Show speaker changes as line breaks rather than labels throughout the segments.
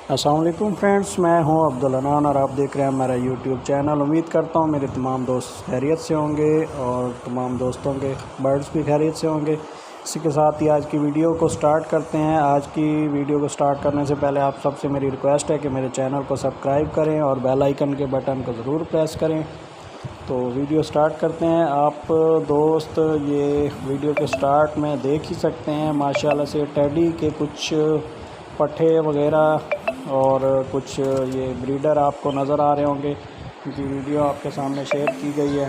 अस्सलाम वालेकुम फ्रेंड्स, मैं हूं अब्दुल अनान और आप देख रहे हैं मेरा यूट्यूब चैनल। उम्मीद करता हूं मेरे तमाम दोस्त खैरियत से होंगे और तमाम दोस्तों के बर्ड्स भी खैरियत से होंगे। इसी के साथ ही आज की वीडियो को स्टार्ट करते हैं। आज की वीडियो को स्टार्ट करने से पहले आप सबसे मेरी रिक्वेस्ट है कि मेरे चैनल को सब्सक्राइब करें और बेल आइकन के बटन को ज़रूर प्रेस करें। तो वीडियो स्टार्ट करते हैं। आप दोस्त ये वीडियो के स्टार्ट में देख ही सकते हैं माशाल्लाह से टेडी के कुछ पट्ठे वगैरह और कुछ ये ब्रीडर आपको नज़र आ रहे होंगे, क्योंकि वीडियो आपके सामने शेयर की गई है।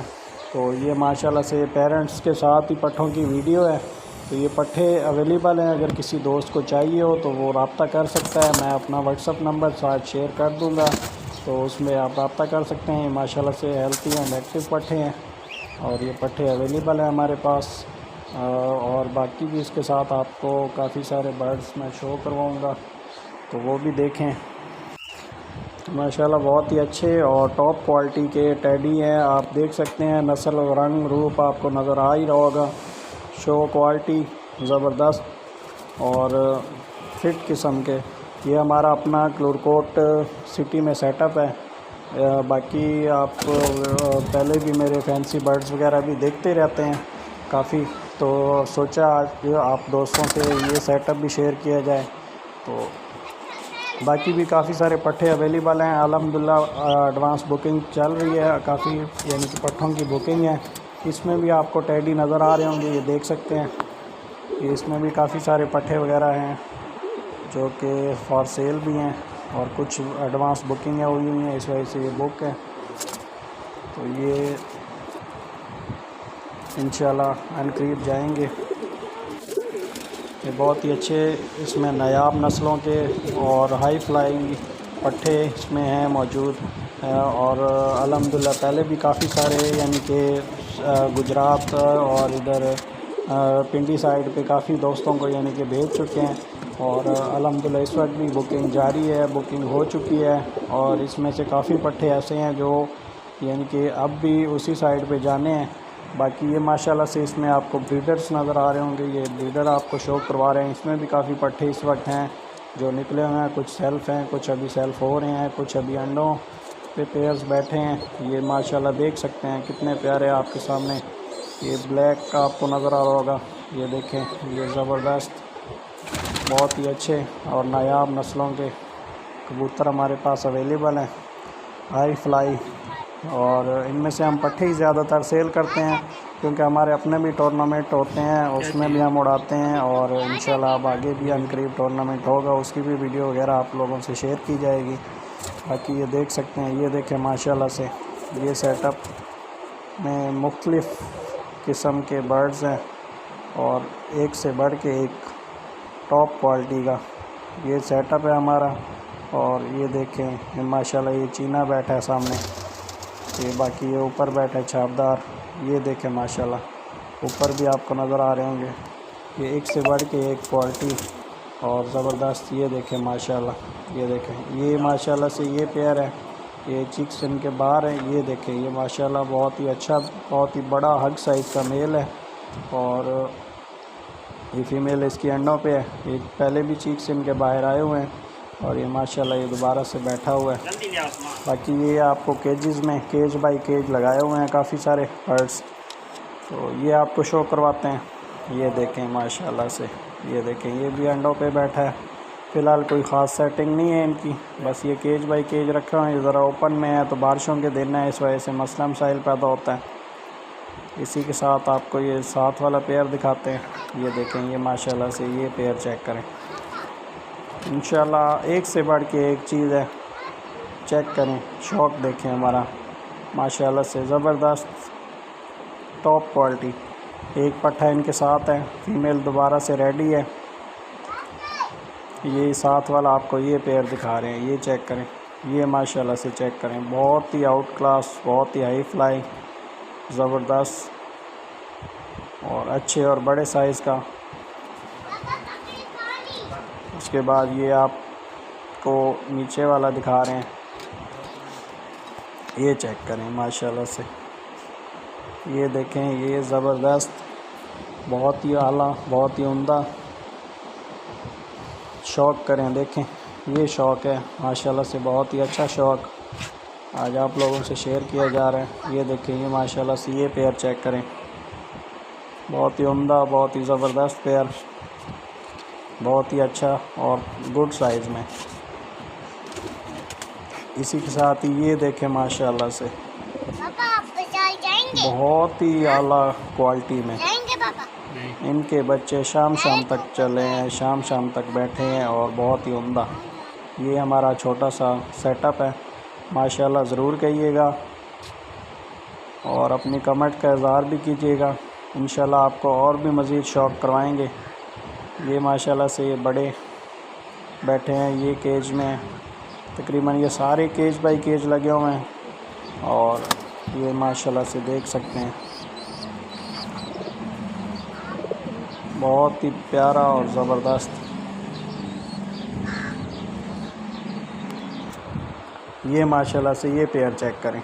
तो ये माशाल्लाह से पेरेंट्स के साथ ही पट्ठों की वीडियो है। तो ये पट्ठे अवेलेबल हैं, अगर किसी दोस्त को चाहिए हो तो वो रब्ता कर सकता है। मैं अपना व्हाट्सअप नंबर साथ शेयर कर दूँगा, तो उसमें आप रब्ता कर सकते हैं। माशाल्लाह से हेल्थी एंड एक्टिव पट्ठे हैं और ये पट्ठे अवेलेबल हैं हमारे पास। और बाकी भी इसके साथ आपको काफ़ी सारे बर्ड्स मैं शो करवाऊँगा, तो वो भी देखें। तो माशाल्लाह बहुत ही अच्छे और टॉप क्वालिटी के टेडी हैं। आप देख सकते हैं नस्ल और रंग रूप आपको नज़र आ ही रहा होगा। शो क्वालिटी ज़बरदस्त और फिट किस्म के। ये हमारा अपना क्लोरकोट सिटी में सेटअप है। बाकी आप पहले भी मेरे फैंसी बर्ड्स वगैरह भी देखते रहते हैं काफ़ी, तो सोचा आज आप दोस्तों से ये सेटअप भी शेयर किया जाए। तो बाकी भी काफ़ी सारे पट्ठे अवेलेबल हैं अल्हम्दुलिल्लाह। एडवांस बुकिंग चल रही है काफ़ी, यानी कि पट्ठों की बुकिंग है। इसमें भी आपको टेडी नज़र आ रहे होंगे, ये देख सकते हैं। इसमें भी काफ़ी सारे पट्ठे वगैरह हैं जो कि फॉर सेल भी हैं और कुछ एडवांस बुकिंग है हुई हुई हैं, इस वजह से ये बुक है। तो ये इंशाल्लाह अनकरीब जाएंगे। ये बहुत ही अच्छे इसमें नायाब नस्लों के और हाई फ्लाई पट्ठे इसमें हैं मौजूद है। और अल्हम्दुलिल्लाह पहले भी काफ़ी सारे, यानी कि गुजरात और इधर पिंडी साइड पे काफ़ी दोस्तों को यानी कि भेज चुके हैं। और अल्हम्दुलिल्लाह इस वक्त भी बुकिंग जारी है, बुकिंग हो चुकी है। और इसमें से काफ़ी पट्ठे ऐसे हैं जो यानी कि अब भी उसी साइड पे जाने हैं। बाकी ये माशाल्लाह से इसमें आपको ब्रीडर्स नज़र आ रहे होंगे, ये ब्रीडर आपको शो करवा रहे हैं। इसमें भी काफ़ी पट्ठे इस वक्त हैं जो निकले हुए हैं। कुछ सेल्फ हैं, कुछ अभी सेल्फ हो रहे हैं, कुछ अभी अंडों पे पेयर्स बैठे हैं। ये माशाल्लाह देख सकते हैं कितने प्यारे आपके सामने। ये ब्लैक का आपको नज़र आ रहा होगा, ये देखें, ये ज़बरदस्त बहुत ही अच्छे और नायाब नस्लों के कबूतर हमारे पास अवेलेबल हैं, हाई फ्लाई। और इनमें से हम पट्ठे ही ज़्यादातर सेल करते हैं, क्योंकि हमारे अपने भी टूर्नामेंट होते हैं, उसमें भी हम उड़ाते हैं। और इंशाल्लाह अब आगे भी अनकरीब टूर्नामेंट होगा, उसकी भी वीडियो वगैरह आप लोगों से शेयर की जाएगी। बाकी ये देख सकते हैं, ये देखें माशाल्लाह से ये सेटअप में मुख्तलिफ़ किस्म के बर्ड्स हैं और एक से बढ़ के एक टॉप क्वालिटी का ये सेटअप है हमारा। और ये देखें, ये माशाल्लाह ये चीना बैठा है सामने, ये बाकी ये ऊपर बैठा है छापदार। ये देखें माशाल्लाह ऊपर भी आपको नज़र आ रहे होंगे, ये एक से बढ़ के एक क्वालिटी और ज़बरदस्त। ये देखें माशाल्लाह, ये देखें, ये माशाल्लाह से ये पेयर है, ये चिक्स इनके बाहर है। ये देखें, ये माशाल्लाह बहुत ही अच्छा, बहुत ही बड़ा हग साइज़ का मेल है और ये फ़ीमेल इसकी अंडों पे है। ये पहले भी चीक्स इनके बाहर आए हुए हैं और ये माशाल्लाह ये दोबारा से बैठा हुआ है। बाकी ये आपको केजेस में केज बाई केज लगाए हुए हैं काफ़ी सारे बर्ड्स, तो ये आपको शो करवाते हैं। ये देखें माशाल्लाह से, ये देखें, ये भी अंडों पे बैठा है। फ़िलहाल कोई ख़ास सेटिंग नहीं है इनकी, बस ये केज बाई केज रखे हुए हैं। ये ज़रा ओपन में है तो बारिशों के दिन है, इस वजह से मसला मसाइल पैदा होता है। इसी के साथ आपको ये साथ वाला पेयर दिखाते हैं। ये देखें, ये माशाल्लाह से ये पेयर चेक करें, इंशाल्लाह एक से बढ़ के एक चीज़ है। चेक करें, शौक देखें हमारा, माशाल्लाह से ज़बरदस्त टॉप क्वालिटी। एक पट्ठा इनके साथ है, फ़ीमेल दोबारा से रेडी है। ये साथ वाला आपको ये पेयर दिखा रहे हैं, ये चेक करें, ये माशाल्लाह से चेक करें, बहुत ही आउट क्लास, बहुत ही हाई फ्लाई, ज़बरदस्त और अच्छे और बड़े साइज़ का। उसके बाद ये आपको नीचे वाला दिखा रहे हैं, ये चेक करें माशाल्लाह से, ये देखें, ये ज़बरदस्त, बहुत ही आला, बहुत ही उम्दा। शौक़ करें, देखें ये शौक़ है माशाल्लाह से, बहुत ही अच्छा शौक़ आज आप लोगों से शेयर किया जा रहा है। ये देखें, ये माशाल्लाह से ये पेयर चेक करें, बहुत ही उम्दा, बहुत ही ज़बरदस्त पेयर, बहुत ही अच्छा और गुड साइज़ में। इसी के साथ ही ये देखें माशाल्लाह से
पापा आप बाजार जाएंगे?
बहुत ही आला क्वालिटी में
जाएंगे पापा?
इनके बच्चे शाम तक चले हैं, शाम तक बैठे हैं और बहुत ही उम्दा। ये हमारा छोटा सा सेटअप है माशाल्लाह, ज़रूर कहिएगा और अपनी कमेंट का इज़हार भी कीजिएगा। इंशाल्लाह आपको और भी मज़ीद शौक़ करवाएंगे। ये माशाल्लाह से ये बड़े बैठे हैं, ये केज में तकरीबन ये सारे केज बाई केज लगे हुए हैं और ये माशाल्लाह से देख सकते हैं, बहुत ही प्यारा और ज़बरदस्त। ये माशाल्लाह से ये पेयर चेक करें,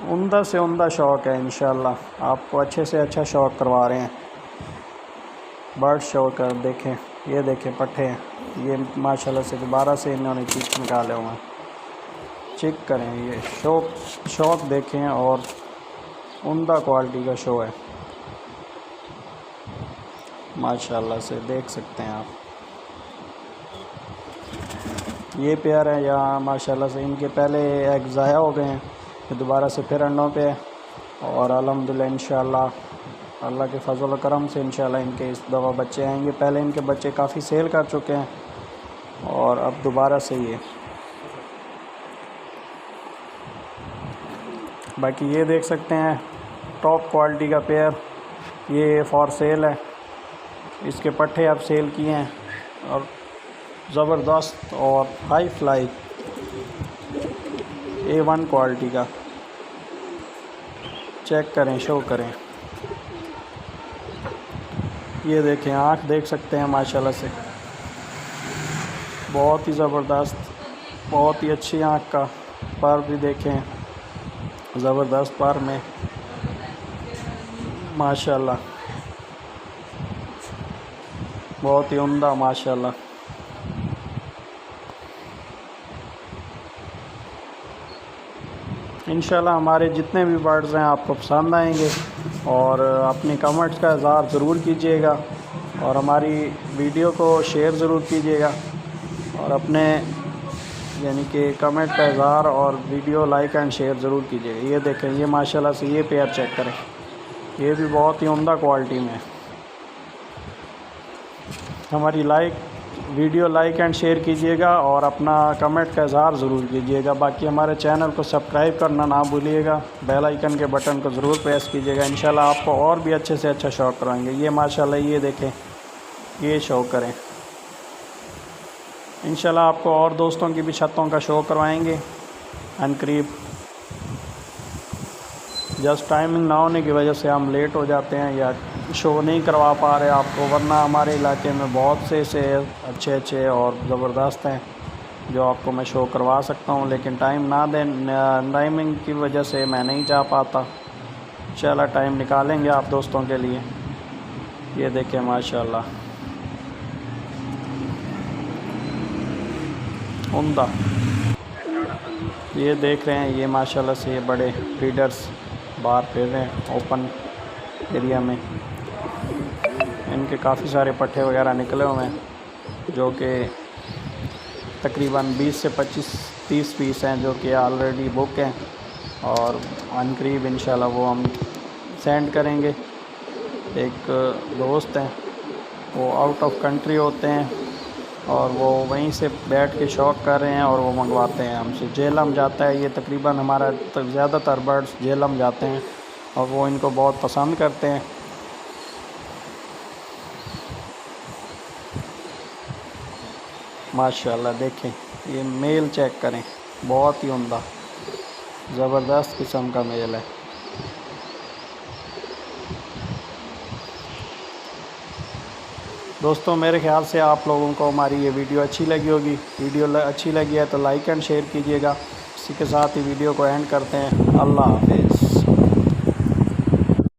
उम्दा से उम्दा शौक़ है। इंशाल्लाह आपको अच्छे से अच्छा शौक़ करवा रहे हैं। बर्ड शौक़ है, देखें, ये देखें पट्ठे हैं, ये माशाल्लाह से दोबारा से इन्होंने चिक निकाले हुए हैं। चेक करें, ये शौक़ देखें और उम्दा क्वालिटी का शो है माशाल्लाह से, देख सकते हैं आप। ये पेयर है यहाँ माशाल्लाह से, इनके पहले एग ज़ाया हो गए हैं, ये दोबारा से फिर अंडों पे और अल्हम्दुलिल्लाह इंशाल्लाह अल्लाह के फजल और करम से इंशाल्लाह इनके इस दफ़ा बच्चे आएंगे। पहले इनके बच्चे काफ़ी सेल कर चुके हैं और अब दोबारा से ये। बाकी ये देख सकते हैं टॉप क्वालिटी का पेयर, ये फॉर सेल है। इसके पट्ठे अब सेल किए हैं और ज़बरदस्त और हाई फ्लाई A1 क्वालिटी का। चेक करें, शो करें, ये देखें, आँख देख सकते हैं माशाल्लाह से, बहुत ही ज़बरदस्त, बहुत ही अच्छी आँख का। पर भी देखें, ज़बरदस्त पर में माशाल्लाह, बहुत ही उम्दा माशाल्लाह। इंशाल्लाह हमारे जितने भी बर्ड्स हैं आपको पसंद आएंगे और अपनी कमेंट्स का इज़हार ज़रूर कीजिएगा और हमारी वीडियो को शेयर ज़रूर कीजिएगा और अपने यानी कि कमेंट का इज़हार और वीडियो लाइक एंड शेयर ज़रूर कीजिएगा। ये देखें, ये माशाल्लाह से ये पेयर चेक करें, ये भी बहुत ही उम्दा क्वालिटी में है। हमारी वीडियो लाइक एंड शेयर कीजिएगा और अपना कमेंट का इज़हार ज़रूर कीजिएगा। बाकी हमारे चैनल को सब्सक्राइब करना ना भूलिएगा, बेल आइकन के बटन को ज़रूर प्रेस कीजिएगा। इंशाल्लाह आपको और भी अच्छे से अच्छा शौक़ कराएंगे। ये माशाल्लाह ये देखें, ये शो करें, इंशाल्लाह आपको और दोस्तों की भी छतों का शो करवाएंगे अनकरीब। जस्ट टाइमिंग ना होने की वजह से हम लेट हो जाते हैं या शो नहीं करवा पा रहे आपको, वरना हमारे इलाके में बहुत से अच्छे और ज़बरदस्त हैं जो आपको मैं शो करवा सकता हूं, लेकिन टाइमिंग की वजह से मैं नहीं जा पाता। इंशाल्लाह टाइम निकालेंगे आप दोस्तों के लिए। ये देखें माशाल्लाह, उम्दा। ये देख रहे हैं, ये माशाल्लाह से ये बड़े ब्रीडर्स बाहर फिर रहे हैं ओपन एरिया में। इनके काफ़ी सारे पट्ठे वगैरह निकले हुए हैं जो कि तकरीबन 20 से 25-30 पीस हैं जो कि ऑलरेडी बुक हैं और अनकरीब इंशाल्लाह वो हम सेंड करेंगे। एक दोस्त हैं, वो आउट ऑफ कंट्री होते हैं और वो वहीं से बैठ के शौक़ कर रहे हैं और वो मंगवाते हैं हमसे। जेलम जाता है ये, तकरीबन हमारा ज़्यादातर बर्ड्स जेलम जाते हैं और वो इनको बहुत पसंद करते हैं। माशाल्लाह देखें, ये मेल चेक करें, बहुत ही उम्दा ज़बरदस्त किस्म का मेल है। दोस्तों मेरे ख़्याल से आप लोगों को हमारी ये वीडियो अच्छी लगी होगी। वीडियो अच्छी लगी है तो लाइक एंड शेयर कीजिएगा। इसी के साथ ही वीडियो को एंड करते हैं। अल्लाह हाफ़िज़।